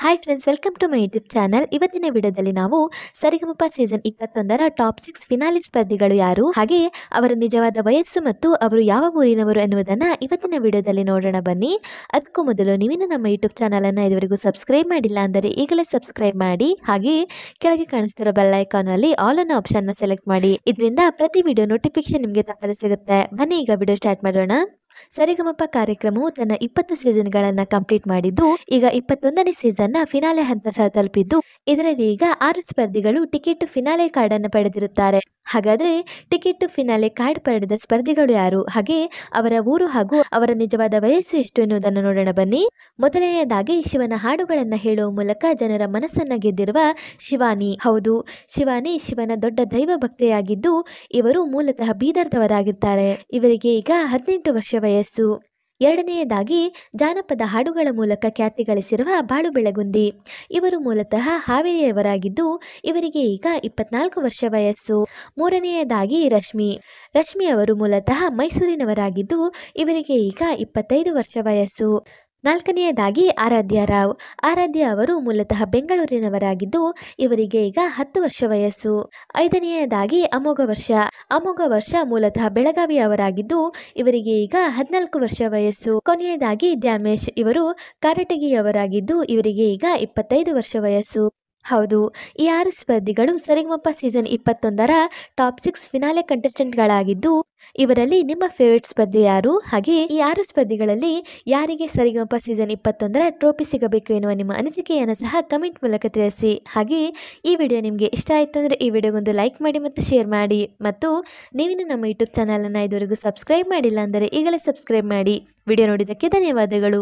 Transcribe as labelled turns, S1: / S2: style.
S1: Hi friends, welcome to my YouTube channel. ಇವತ್ತಿನ ವಿಡಿಯೋದಲ್ಲಿ ನಾವು ಸರಿಗಮಪ ಸೀಸನ್ 21ರ ಟಾಪ್ 6 ಫಿನಾಲಿ ಸ್ಪರ್ಧಿಗಳು ಯಾರು, ಹಾಗೆ ಅವರ ನಿಜವಾದ ವಯಸ್ಸು ಮತ್ತು ಅವರು ಯಾವ ಊರಿನವರು ಎನ್ನುವುದನ್ನು ಇವತ್ತಿನ ವಿಡಿಯೋದಲ್ಲಿ ನೋಡೋಣ ಬನ್ನಿ. ಅದಕ್ಕೂ ಮೊದಲು ನೀವಿನ್ನು ನಮ್ಮ ಯೂಟ್ಯೂಬ್ ಚಾನಲನ್ನು ಇದುವರೆಗೂ ಸಬ್ಸ್ಕ್ರೈಬ್ ಮಾಡಿಲ್ಲ ಅಂದರೆ ಈಗಲೇ ಸಬ್ಸ್ಕ್ರೈಬ್ ಮಾಡಿ, ಹಾಗೆ ಕೆಳಗೆ ಕಾಣಿಸ್ತಿರೋ ಬೆಲ್ ಐಕಾನಲ್ಲಿ ಆಲ್ ಅನ್ನೋ ಆಪ್ಷನ್ನ ಸೆಲೆಕ್ಟ್ ಮಾಡಿ. ಇದರಿಂದ ಪ್ರತಿ ವಿಡಿಯೋ ನೋಟಿಫಿಕೇಶನ್ ನಿಮಗೆ ತಪ್ಪದೆ ಸಿಗುತ್ತೆ. ಬನ್ನಿ ಈಗ ವಿಡಿಯೋ ಸ್ಟಾರ್ಟ್ ಮಾಡೋಣ. ಸರಿಗಮಪ ಕಾರ್ಯಕ್ರಮವು ತನ್ನ 20 ಸೀಸನ್ಗಳನ್ನು ಕಂಪ್ಲೀಟ್ ಮಾಡಿದ್ದು, ಈಗ 21ನೇ ಸೀಸನ್ನ ಫಿನಾಲೆ ಹಂತ ಸಹ ತಲುಪಿದ್ದು, ಇದರಲ್ಲಿ ಈಗ 6 ಸ್ಪರ್ಧಿಗಳು ಟಿಕೆಟ್ ಫಿನಾಲೆ ಕಾರ್ಡ್ ಅನ್ನು ಪಡೆದಿರುತ್ತಾರೆ. ಹಾಗಾದ್ರೆ ಟಿಕೆಟ್ ಫಿನಾಲೆ ಕಾರ್ಡ್ ಪಡೆದ ಸ್ಪರ್ಧಿಗಳು ಯಾರು, ಹಾಗೆ ಅವರ ಊರು ಹಾಗೂ ಅವರ ನಿಜವಾದ ವಯಸ್ಸು ಎಷ್ಟು ಎನ್ನುವುದನ್ನು ನೋಡೋಣ ಬನ್ನಿ. ಮೊದಲನೆಯದಾಗಿ ಶಿವನ ಹಾಡುಗಳನ್ನು ಹೇಳುವ ಮೂಲಕ ಜನರ ಮನಸ್ಸನ್ನ ಗೆದ್ದಿರುವ ಶಿವಾನಿ. ಹೌದು, ಶಿವಾನಿ ಶಿವನ ದೊಡ್ಡ ದೈವ ಭಕ್ತೆಯಾಗಿದ್ದು, ಇವರು ಮೂಲತಃ ಬೀದರ್ದವರಾಗಿರ್ತಾರೆ. ಇವರಿಗೆ ಈಗ 18 ವರ್ಷ ವಯಸ್ಸು. ಎರಡನೆಯದಾಗಿ ಜಾನಪದ ಹಾಡುಗಳ ಮೂಲಕ ಖ್ಯಾತಿ ಗಳಿಸಿರುವ ಬಾಳು ಬೆಳಗುಂದಿ. ಇವರು ಮೂಲತಃ ಹಾವೇರಿಯವರಾಗಿದ್ದು, ಇವರಿಗೆ ಈಗ 24 ವರ್ಷ ವಯಸ್ಸು. ಮೂರನೆಯದಾಗಿ ರಶ್ಮಿ ಅವರು ಮೂಲತಃ ಮೈಸೂರಿನವರಾಗಿದ್ದು, ಇವರಿಗೆ ಈಗ 25 ವರ್ಷ ವಯಸ್ಸು. ನಾಲ್ಕನೆಯದಾಗಿ ಆರಾಧ್ಯ ಅವರು ಮೂಲತಃ ಬೆಂಗಳೂರಿನವರಾಗಿದ್ದು, ಇವರಿಗೆ ಈಗ 10 ವರ್ಷ ವಯಸ್ಸು. ಐದನೆಯದಾಗಿ ಅಮೋಘ ವರ್ಷ ಮೂಲತಃ ಬೆಳಗಾವಿಯವರಾಗಿದ್ದು, ಇವರಿಗೆ ಈಗ 14 ವರ್ಷ ವಯಸ್ಸು. ಕೊನೆಯದಾಗಿ ದ್ಯಾಮೇಶ್, ಇವರು ಕಾರಟಗಿಯವರಾಗಿದ್ದು, ಇವರಿಗೆ ಈಗ 25 ವರ್ಷ ವಯಸ್ಸು. ಹೌದು, ಈ 6 ಸ್ಪರ್ಧಿಗಳು ಸರಿಗಮಪ ಸೀಸನ್ 21ರ ಟಾಪ್ 6 ಫಿನಾಲೆ ಕಂಟೆಸ್ಟೆಂಟ್ಗಳಾಗಿದ್ದು, ಇವರಲ್ಲಿ ನಿಮ್ಮ ಫೇವರೇಟ್ ಸ್ಪರ್ಧಿ ಯಾರು, ಹಾಗೆ ಈ 6 ಸ್ಪರ್ಧಿಗಳಲ್ಲಿ ಯಾರಿಗೆ ಸರಿಗಮಪ ಸೀಸನ್ 21ರ ಟ್ರೋಫಿ ಸಿಗಬೇಕು ಎನ್ನುವ ನಿಮ್ಮ ಅನಿಸಿಕೆಯನ್ನು ಸಹ ಕಮೆಂಟ್ ಮೂಲಕ ತಿಳಿಸಿ. ಹಾಗೆ ಈ ವಿಡಿಯೋ ನಿಮಗೆ ಇಷ್ಟ ಆಯಿತು ಅಂದರೆ ಈ ವಿಡಿಯೋಗೊಂದು ಲೈಕ್ ಮಾಡಿ ಮತ್ತು ಶೇರ್ ಮಾಡಿ, ಮತ್ತು ನೀವಿನ್ನು ನಮ್ಮ ಯೂಟ್ಯೂಬ್ ಚಾನಲನ್ನು ಇದುವರೆಗೂ ಸಬ್ಸ್ಕ್ರೈಬ್ ಮಾಡಿಲ್ಲ ಅಂದರೆ ಈಗಲೇ ಸಬ್ಸ್ಕ್ರೈಬ್ ಮಾಡಿ. ವಿಡಿಯೋ ನೋಡಿದ್ದಕ್ಕೆ ಧನ್ಯವಾದಗಳು.